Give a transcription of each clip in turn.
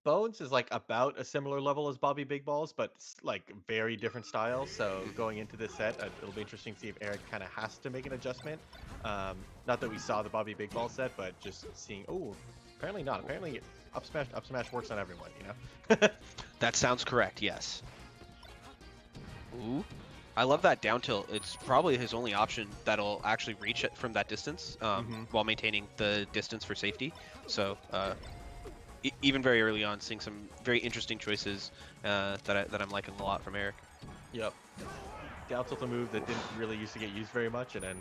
Bones is like about a similar level as Bobby Big Balls, but like very different style. So Mhm. going into this set, it'll be interesting to see if Eric kind of has to make an adjustment. Not that we saw the Bobby Big Ball set, but just seeing. Oh, apparently not. Apparently up smash works on everyone. You know. That sounds correct, yes. Ooh. I love that down tilt. It's probably his only option that'll actually reach it from that distance hmm while maintaining the distance for safety. So even very early on, seeing some very interesting choices that I'm liking a lot from Erik. Yep. Down tilt a move that didn't really used to get used very much, and then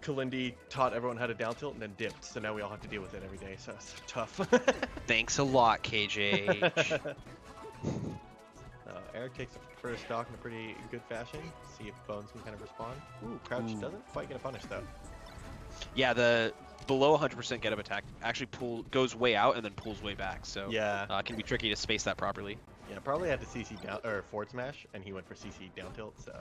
Kalindi taught everyone how to down tilt and then dipped. So now we all have to deal with it every day. So it's tough. Thanks a lot, KJH. Eric takes the first stock in a pretty good fashion. See if Bones can kind of respond. Ooh, crouch Ooh. doesn't quite get a punish though. Yeah, the below 100% get up attack actually goes way out and then pulls way back. So Yeah, it can be tricky to space that properly. yeah, probably had to CC down or forward smash, and he went for CC down tilt. So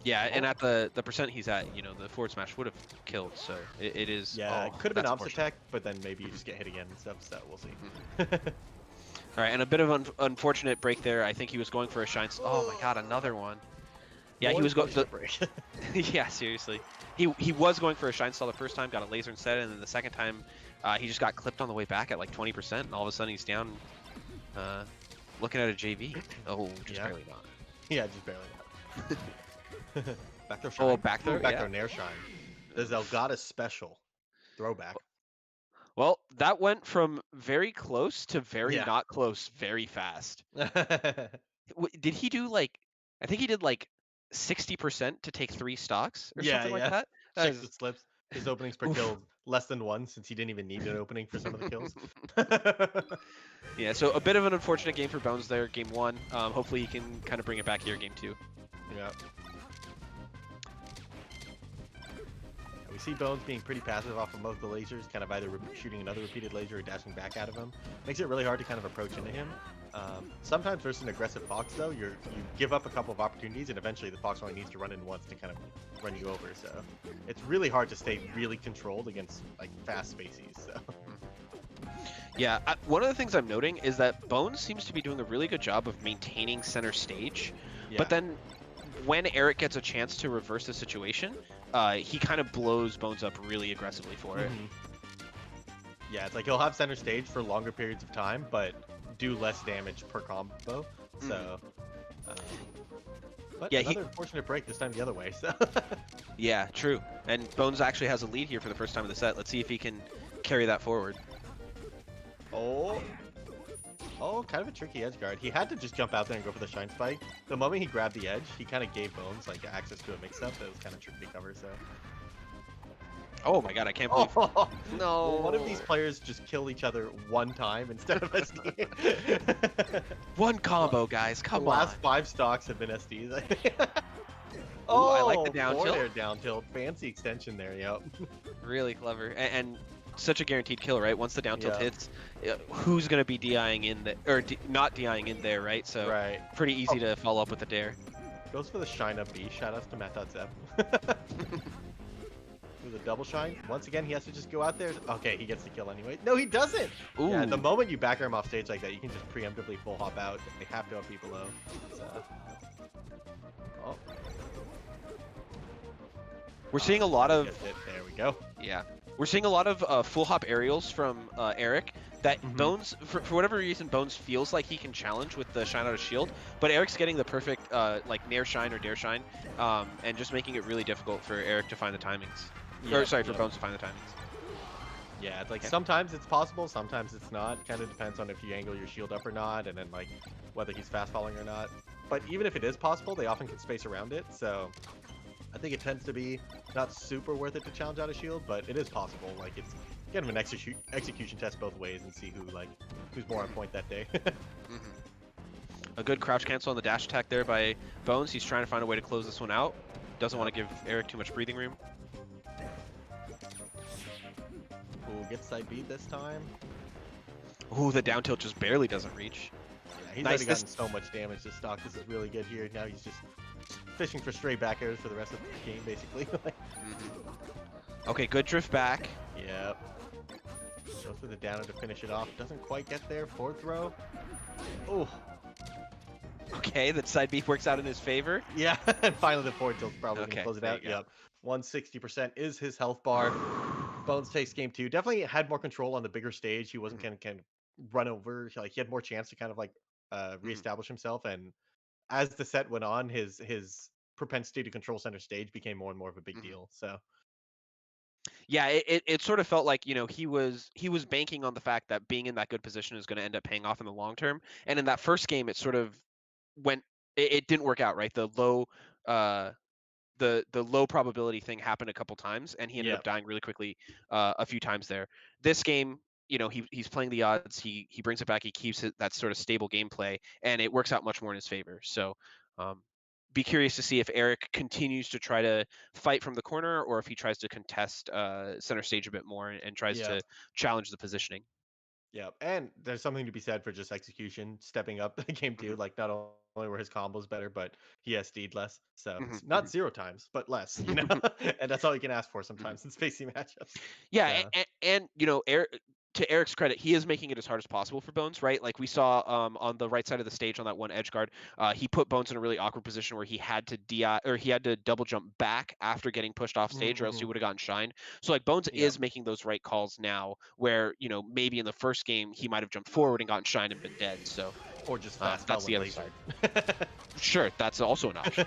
Yeah, and oh, at the percent he's at, the forward smash would have killed. So it is. yeah, Oh, it could have been that's opposite unfortunate. tech, but then maybe you just get hit again and stuff. So we'll Mhm. see. All right, and a bit of unfortunate break there. I think he was going for a shine. Oh my God, another one. Yeah, he More was going. unfortunate break. Yeah, seriously. He was going for a shine stall the first time, got a laser instead, and then the second time, he just got clipped on the way back at like 20%, and all of a sudden he's down, uh, looking at a JV. Oh, just Yeah. barely not. Yeah, just barely not. Back throw Oh, shine. back Ooh, throw, back yeah. throw nair shine. The Zelgata special throwback. Well, that went from very close to very Yeah. not close very fast. Did he do like? I think he did like 60% to take 3 stocks or Yeah, something like yeah. that. That Check the is, slips. His openings per oof. kill less than one since he didn't even need an opening for some of the kills. Yeah, so a bit of an unfortunate game for Bones there, game one. Hopefully he can kind of bring it back here, game two. Yeah. We see Bones being pretty passive off of both the lasers, kind of either shooting another repeated laser or dashing back out of him. Makes it really hard to kind of approach into him. Sometimes versus an aggressive Fox, though, you give up a couple of opportunities, and eventually the Fox only needs to run in once to kind of run you over. So it's really hard to stay really controlled against like fast spacies. So Yeah, one of the things I'm noting is that Bones seems to be doing a really good job of maintaining center stage, yeah. but then when Erik gets a chance to reverse the situation, he kind of blows Bones up really aggressively for it. Mhm. Yeah, it's like he'll have center stage for longer periods of time, but do less damage per combo. So, um, but Yeah, another unfortunate break this time the other way. So, yeah, true. And Bones actually has a lead here for the first time in the set. Let's see if he can carry that forward. oh, oh, kind of a tricky edge guard. He had to just jump out there and go for the shine spike. The moment he grabbed the edge, he kind of gave Bones like access to a mix-up that was kind of tricky to cover. So, Oh my God, I can't believe. oh, No. one of these players just kill each other one time instead of SD. One combo, guys. The Come on. last 5 stocks have been SDs, I think. Ooh, I like the Oh, down forward tilt. air down tilt. Fancy extension there, yep. Really clever. And such a guaranteed kill, right? Once the down tilt Yeah. hits, who's going to be DIing in the, or not DIing in there, right? So Right. pretty easy to follow up with the dare. Goes for the shine up B. Shout outs to Matt.zep. With a double shine. Once again, he has to just go out there. Okay, he gets the kill anyway. No, he doesn't! Ooh. Yeah, the moment you back arm off stage like that, you can just preemptively full hop out. They have to be below. So. Oh. We're seeing a lot of, Gets it. There we go. yeah. We're seeing a lot of full hop aerials from Erik that Mhm. Bones, for whatever reason, Bones feels like he can challenge with the shine out of shield, but Eric's getting the perfect like nair shine or dare shine, and just making it really difficult for Erik to find the timings. Or sorry, for Bones to find the timings. Yeah, it's like Okay. sometimes it's possible, sometimes it's not. Kind of depends on if you angle your shield up or not, and then like whether he's fast falling or not. But even if it is possible, they often can space around it. So I think it tends to be not super worth it to challenge out a shield, but it is possible. Like it's kind of an execution test both ways and see who's more on point that day. A good crouch cancel on the dash attack there by Bones. He's trying to find a way to close this one out. Doesn't want to give Erik too much breathing room. Who gets side beat this time? Ooh, the down tilt just barely doesn't reach. Yeah, he's Nice, already this- gotten so much damage this stock. This is really good here. Now he's just fishing for stray back airs for the rest of the game, basically. Okay, good drift back. Yep. Goes for the downer to finish it off. Doesn't quite get there. Forward throw. Oh, Okay, that side beef works out in his favor. yeah. And finally the forward tilt's probably going to Okay, close it there you out. go. Yep. 160% is his health bar. Bones takes game two. Definitely had more control on the bigger stage. He wasn't Mhm, kind of run over. Like he had more chance to kind of like mhm, reestablish himself. And as the set went on, his propensity to control center stage became more and more of a big mhm. deal. So Yeah, it sort of felt like, he was banking on the fact that being in that good position is going to end up paying off in the long term. And in that first game, it sort of went. It didn't work out, right? Uh, the low probability thing happened a couple times, and he ended yeah, up dying really quickly a few times there. This game, he's playing the odds. He brings it back. He keeps it that sort of stable gameplay, and it works out much more in his favor. So, um, be curious to see if Erik continues to try to fight from the corner, or if he tries to contest center stage a bit more and tries yeah. to challenge the positioning. Yeah, and there's something to be said for just execution, stepping up the game too. Hmm. Like not only were his combos better, but he SD'd less. So Hmm. it's not 0 times, but less, and that's all you can ask for sometimes in spacey matchups. Yeah, So and Eric, to Eric's credit, he is making it as hard as possible for Bones, right? Like we saw on the right side of the stage on that one edge guard, he put Bones in a really awkward position where he had to DI or he had to double jump back after getting pushed off stage, or else he mm-hmm. would have gotten shined. So like Bones Yep, is making those right calls now, where maybe in the first game he might have jumped forward and gotten shined and been dead. So or just fast fell that's when the other side. lasered. Sure, that's also an option.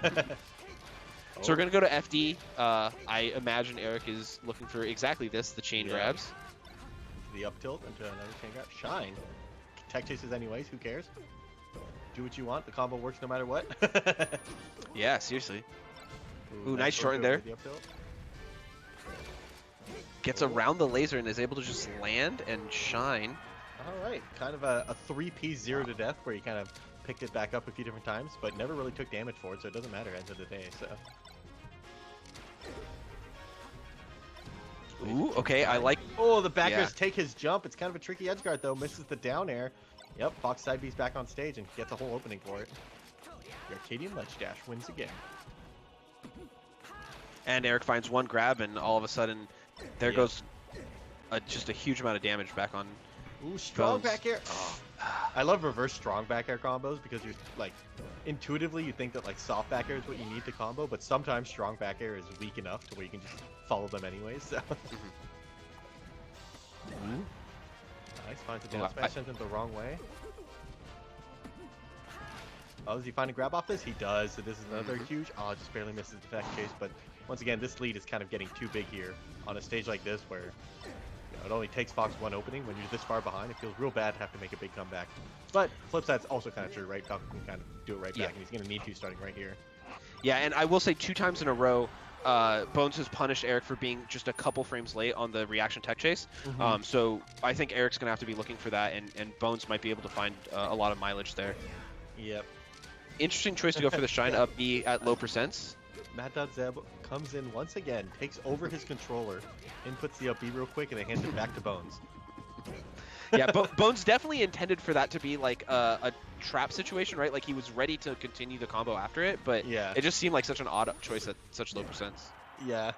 So we're Oh, gonna go to FD. I imagine Eric is looking for exactly this, the chain yep. grabs. Into the up tilt, into another chain grab. Shine. Tech chases anyways. Who cares? Do what you want. The combo works no matter what. Yeah, seriously. Ooh, Nice nice forward shorten throw into there. the up tilt. Gets Oh. around the laser and is able to just land and shine. All right, kind of a 3-piece 0 to death where he kind of picked it back up a few different times, but never really took damage for it, so it doesn't matter end of the day. So laser Ooh, to the okay, I side. like. Oh, the back Yeah. airs take his jump. It's kind of a tricky edge guard though. Misses the down air. Yep, Fox side B's back on stage and gets a whole opening for it. The Arcadian Ledge Dash wins again. And Eric finds one grab, and all of a sudden, there Yep. goes just a huge amount of damage back on Ooh, strong Bones. back air. Oh, I love reverse strong back air combos because you're like intuitively you think that like soft back air is what you need to combo, but sometimes strong back air is weak enough to where you can just follow them anyways. So Mhm. nice, finds a Oh, down smash, sends him the wrong way. Oh, does he find a grab off this? He does. So this is another Mhm. huge. Oh, just barely misses the back chase. But once again, this lead is kind of getting too big here on a stage like this where it only takes Fox one opening. When you're this far behind, it feels real bad to have to make a big comeback. But flip side's also kind of true, right? Falco can kind of do it right Yeah. back, and he's going to need to starting right here. Yeah, and I will say 2 times in a row, Bones has punished Eric for being just a couple frames late on the reaction tech chase. Mm-hmm. So I think Eric's going to have to be looking for that, and Bones might be able to find a lot of mileage there. Yep. Interesting choice to go for the shine Yeah. up B at low percents. Matt.Zeb comes in once again, takes over his controller, inputs the up B real quick, and then hands it back to Bones. Yeah, Bones definitely intended for that to be like a trap situation, right? Like he was ready to continue the combo after it, but Yeah. it just seemed like such an odd choice at such low percents. Yeah.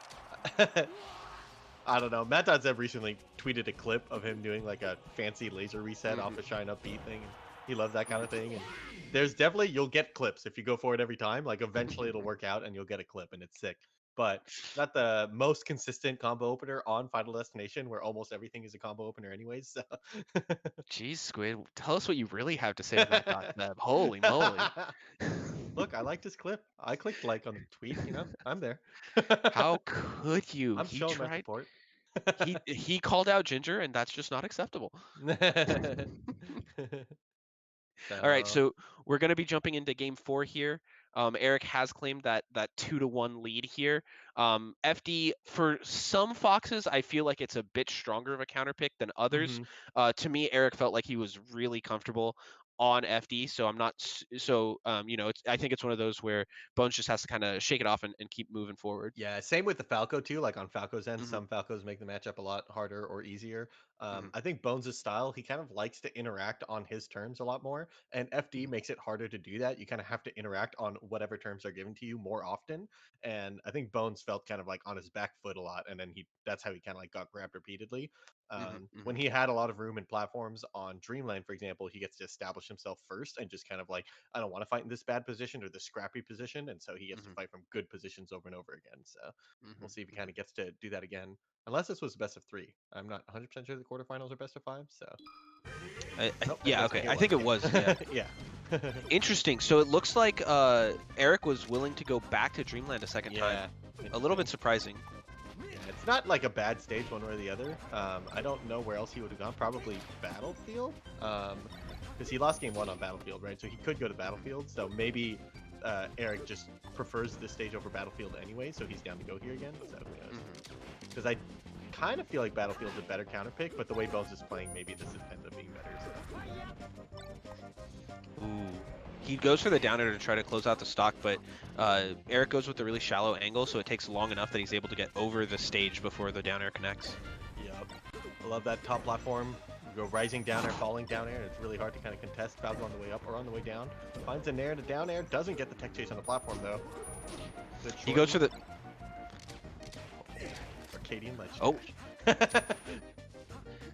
I don't know. Matt.Zeb recently tweeted a clip of him doing like a fancy laser reset off a shine up beat thing. And he loves that kind of thing. And there's definitely, you'll get clips if you go for it every time. Like eventually it'll work out and you'll get a clip and it's sick. But not the most consistent combo opener on Final Destination where almost everything is a combo opener anyways. So. Jeez, Squid, tell us what you really have to say to Matt.Zeb. Holy moly. Look, I liked his clip. I clicked like on the tweet, I'm there. How could you? I'm He showing my tried. support. He called out Ginger, and that's just not acceptable. All right, So, so we're going to be jumping into game 4 here. Erik has claimed that 2-1 lead here. FD for some foxes, I feel like it's a bit stronger of a counter pick than others. mhm. To me, Erik felt like he was really comfortable on FD, so I'm not so I think it's one of those where Bones just has to kind of shake it off and keep moving forward. Yeah, same with the Falco too. Like on Falco's end, Hmm. some Falcos make the matchup a lot harder or easier. I think Bones' style, he kind of likes to interact on his terms a lot more, and FD makes it harder to do that. You kind of have to interact on whatever terms are given to you more often, and I think Bones felt kind of like on his back foot a lot, and then that's how he kind of like got grabbed repeatedly. When he had a lot of room in platforms on Dreamland, for example, he gets to establish himself first and just kind of like, I don't want to fight in this bad position or this scrappy position, and so he gets to fight from good positions over and over again. So we'll see if he kind of gets to do that again. Unless this was best of 3. I'm not 100% sure the quarterfinals are best of 5, so. Nope, I Yeah, guess okay. it I think it was. Yeah. yeah. Interesting. So it looks like Erik was willing to go back to Dreamland a second time. A little bit surprising. Yeah, it's not like a bad stage one way or the other. I don't know where else he would have gone. Probably Battlefield, because he lost game 1 on Battlefield, right? So he could go to Battlefield. So maybe Erik just prefers this stage over Battlefield anyway, so he's down to go here again. So who knows? Because I kind of feel like Battlefield's a better counter pick, but the way Bones is playing, maybe this ends up being better. So. Ooh. He goes for the downer to try to close out the stock, but Erik goes with a really shallow angle, so it takes long enough that he's able to get over the stage before the down air connects. Yep. I love that top platform. You go rising down air, falling down air, and it's really hard to kind of contest. Falco on the way up or on the way down. Finds a nair to down air. Doesn't get the tech chase on the platform, though. He goes for the... Arcadian ledge. Oh.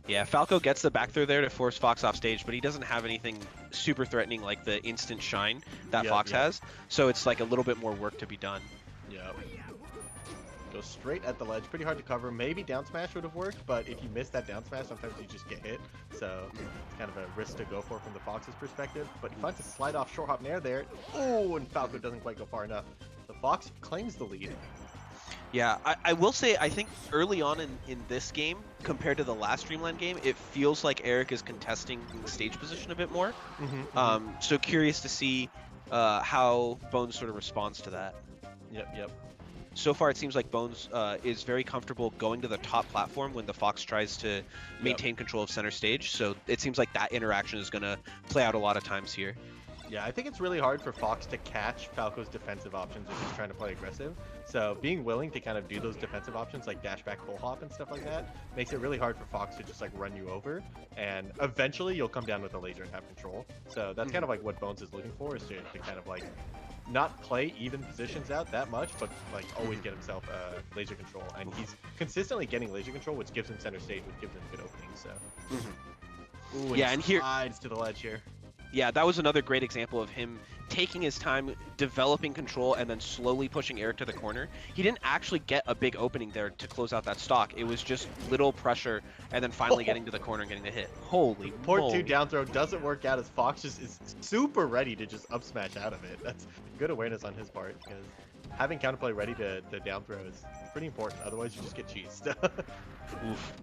Yeah, Falco gets the back throw there to force Fox off stage, but he doesn't have anything super threatening like the instant shine that Fox has, so it's like a little bit more work to be done. Yep. Goes straight at the ledge. Pretty hard to cover. Maybe down smash would have worked, but if you miss that down smash, sometimes you just get hit. So it's kind of a risk to go for from the Fox's perspective. But he finds a slide off short hop nair there. Oh, and Falco doesn't quite go far enough. The Fox claims the lead. Yeah, I will say, I think early on in this game, compared to the last Dreamland game, it feels like Erik is contesting stage position a bit more. So curious to see how Bones sort of responds to that. Yep. So far, it seems like Bones is very comfortable going to the top platform when the Fox tries to maintain control of center stage. So it seems like that interaction is going to play out a lot of times here. Yeah, I think it's really hard for Fox to catch Falco's defensive options if he's trying to play aggressive. So being willing to kind of do those defensive options like dash back, full hop and stuff like that makes it really hard for Fox to just like run you over. And eventually you'll come down with a laser and have control. So that's kind of like what Bones is looking for, is to kind of like not play even positions out that much, but like always get himself laser control. And he's consistently getting laser control, which gives him center stage, which gives him good openings. So Ooh, yeah, and here slides to the ledge here. Yeah, that was another great example of him taking his time, developing control, and then slowly pushing Erik to the corner. He didn't actually get a big opening there to close out that stock. It was just little pressure, and then finally getting to the corner and getting the hit. Holy Port 2 down throw doesn't work out as Fox just is super ready to just up smash out of it. That's good awareness on his part, because having counterplay ready to down throw is pretty important. Otherwise, you just get cheesed. Oof.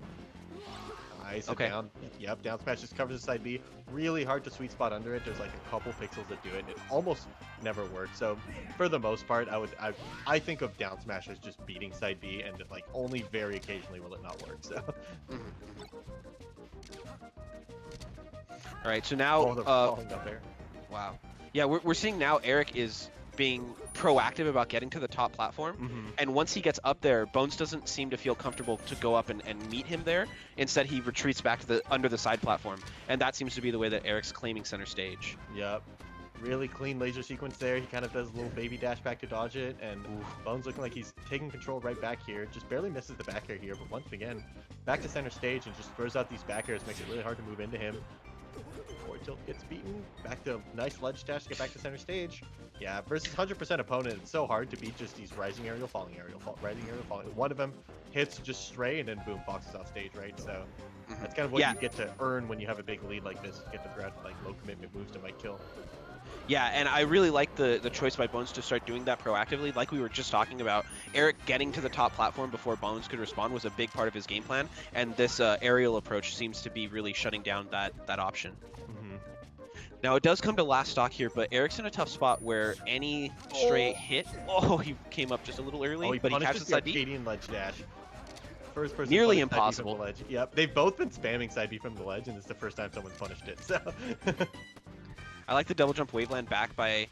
Nice. Down smash just covers the side B. Really hard to sweet spot under it. There's like a couple pixels that do it. It almost never works. So for the most part, I think of down smash as just beating side B, and like only very occasionally will it not work. So. All right. So now. Falling up there. Wow. Yeah, we're seeing now Erik is being proactive about getting to the top platform, and once he gets up there, Bones doesn't seem to feel comfortable to go up and meet him there. Instead, he retreats back to under the side platform, and that seems to be the way that Erik's claiming center stage. Yep. Really clean laser sequence there. He kind of does a little baby dash back to dodge it, and Bones looking like he's taking control right back here. Just barely misses the back air here, but once again, back to center stage and just throws out these back airs, makes it really hard to move into him. Forward tilt gets beaten. Back to nice ledge dash to get back to center stage. Yeah, versus 100% opponent, it's so hard to beat just these rising aerial, falling aerial, rising aerial, falling. One of them hits just stray, and then boom, Fox is off stage, right? So that's kind of what you get to earn when you have a big lead like this. You get to throw out like low commitment moves to might kill. Yeah, and I really like the choice by Bones to start doing that proactively. Like we were just talking about, Erik getting to the top platform before Bones could respond was a big part of his game plan, and this aerial approach seems to be really shutting down that option. Now it does come to last stock here, but Erik's in a tough spot where any stray hit. Oh, he came up just a little early, but he catches side B. Arcadian ledge dash. First person nearly impossible. Side B from the ledge. Yep, they've both been spamming side B from the ledge, and it's the first time someone's punished it. So. I like the double jump waveland back by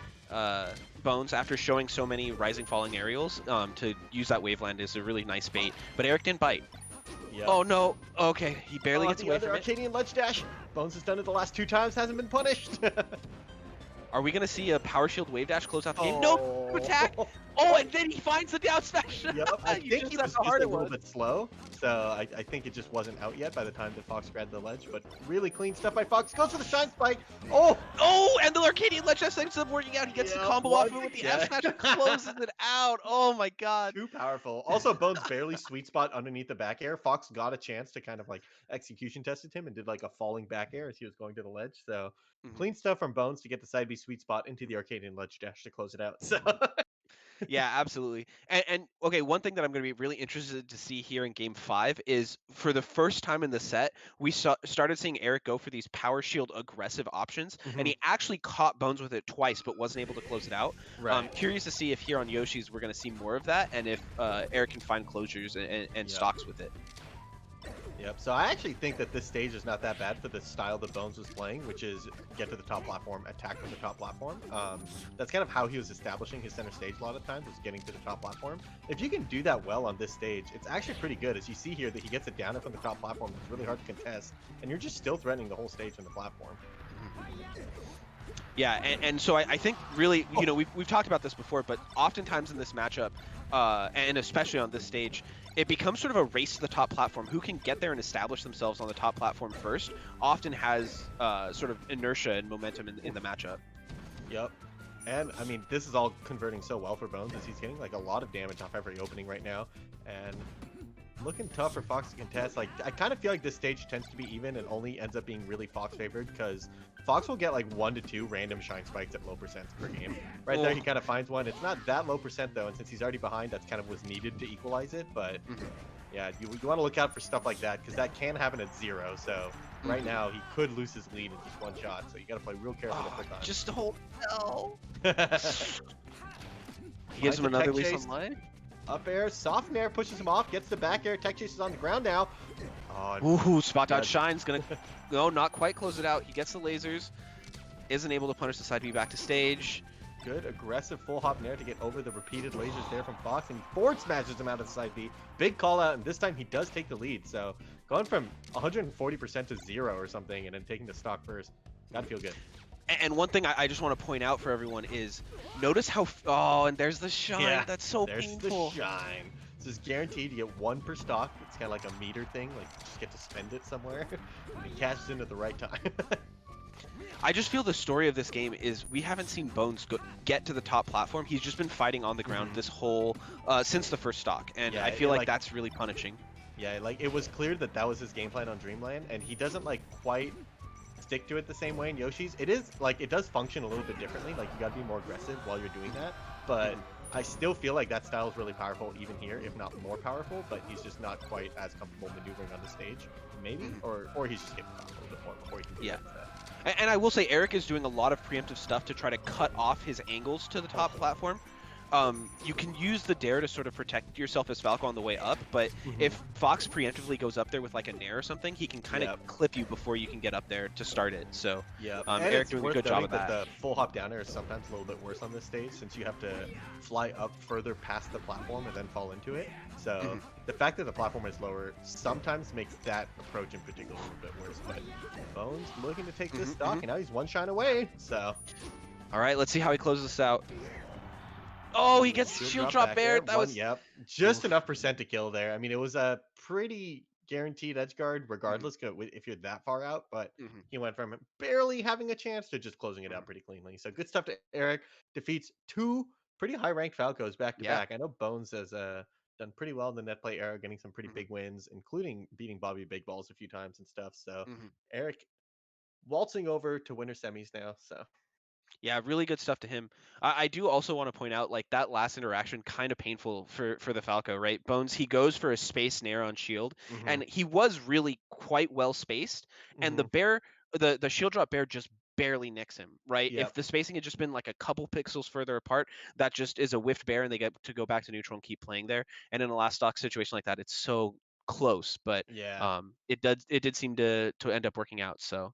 Bones after showing so many rising falling aerials. To use that waveland is a really nice bait, but Erik didn't bite. Yep. Oh no. Okay, he barely Oh, gets the away other from it. Arcadian ledge dash. Bones has done it the last 2 times, hasn't been punished. Are we gonna see a power shield wave dash close out the game? Nope. Oh. Attack. Oh, and then he finds the down smash. Yep, I You think just he that's was how just hard a it little was. bit slow, so I think it just wasn't out yet by the time that Fox grabbed the ledge, but really clean stuff by Fox. Goes for the shine spike. Oh, Oh, and the Arcadian ledge dash ends up working out. He gets the yep, combo off once of it with the F again. smash and closes it out. Oh my god. Too powerful. Also, Bones barely sweet spot underneath the back air. Fox got a chance to kind of like execution tested him and did like a falling back air as he was going to the ledge. So Mhm. clean stuff from Bones to get the side B sweet spot into the Arcadian ledge dash to close it out. So Yeah, absolutely. And okay, one thing that I'm going to be really interested to see here in Game 5 is for the first time in the set, we started seeing Erik go for these power shield aggressive options, and Mhm. he actually caught Bones with it twice, but wasn't able to close it out. Right. Curious to see if here on Yoshi's we're going to see more of that, and if Erik can find closures and Yep. stocks with it. Yep. So I actually think that this stage is not that bad for the style that Bones was playing, which is get to the top platform, attack from the top platform. That's kind of how he was establishing his center stage a lot of times, was getting to the top platform. If you can do that well on this stage, it's actually pretty good. As you see here, that he gets it down from the top platform. It's really hard to contest, and you're just still threatening the whole stage on the platform. Yeah, and so I think really, you know, we've talked about this before, but oftentimes in this matchup, and especially on this stage, it becomes sort of a race to the top platform. Who can get there and establish themselves on the top platform first often has sort of inertia and momentum in the matchup. Yep. And I mean, this is all converting so well for Bones as he's getting like a lot of damage off every opening right now, and looking tough for Fox to contest. Like, I kind of feel like this stage tends to be even and only ends up being really Fox favored because Fox will get like 1 to 2 random shine spikes at low percents per game. Right there, he kind of finds one. It's not that low percent though, and since he's already behind, that's kind of was needed to equalize it. But yeah, you want to look out for stuff like that because that can happen at 0. So right now, he could lose his lead in just one shot. So you got to play real careful the whole time. Just hold no. He He gives him another lease on life. Up air, soft air pushes him off, gets the back air. Tech chase is on the ground now. Oh, Ooh, spot dodge yeah. shine's gonna no, not quite close it out. He gets the lasers, isn't able to punish the side B back to stage. Good aggressive full hop nair to get over the repeated lasers there from Fox, and he forward smashes him out of the side B. Big call out, and this time he does take the lead. So going from 140% to 0 or something, and then taking the stock first, gotta feel good. And one thing I just want to point out for everyone is notice how oh, and there's the shine. Yeah, That's so there's painful. the shine. This is guaranteed to get 1 per stock. It's kind of like a meter thing, like you just get to spend it somewhere. And he cashes in at the right time. I just feel the story of this game is we haven't seen Bones get to the top platform. He's just been fighting on the ground this whole since the first stock, and Yeah, I feel like like that's really punishing. Yeah, like it was clear that that was his game plan on Dreamland, and he doesn't like quite stick to it the same way in Yoshi's. It is like it does function a little bit differently. Like you got to be more aggressive while you're doing that, but I still feel like that style is really powerful even here, if not more powerful. But he's just not quite as comfortable maneuvering on the stage, maybe, or he's just getting caught a little bit more before he can do that. And I will say Erik is doing a lot of preemptive stuff to try to cut off his angles to the top platform. You can use the dare to sort of protect yourself as Falco on the way up, but if Fox preemptively goes up there with like a nair or something, he can kind of clip you before you can get up there to start it. So Erik doing a good job of that. The full hop down air is sometimes a little bit worse on this stage since you have to fly up further past the platform and then fall into it. So the fact that the platform is lower sometimes makes that approach in particular a little bit worse. But Bones looking to take this stock, and now he's 1 shine away. So all right, let's see how he closes this out. Oh, he gets shield drop bair. That was just enough percent to kill there. I mean, it was a pretty guaranteed edge guard regardless if you're that far out, but he went from barely having a chance to just closing it out pretty cleanly. So good stuff to Erik. Defeats 2 pretty high ranked Falcos back to back. I know Bones has done pretty well in the net play era, getting some pretty big wins, including beating Bobby Big Balls a few times and stuff. So Erik waltzing over to winner semis now. So yeah, really good stuff to him. I do also want to point out, like, that last interaction, kind of painful for the Falco, right? Bones, he goes for a space nair on shield, and he was really quite well spaced, and the bear, the shield drop bear just barely nicks him, right? If the spacing had just been like a couple pixels further apart, that just is a whiffed bear, and they get to go back to neutral and keep playing there. And in a last stock situation like that, it's so close, but yeah. it did seem to end up working out. So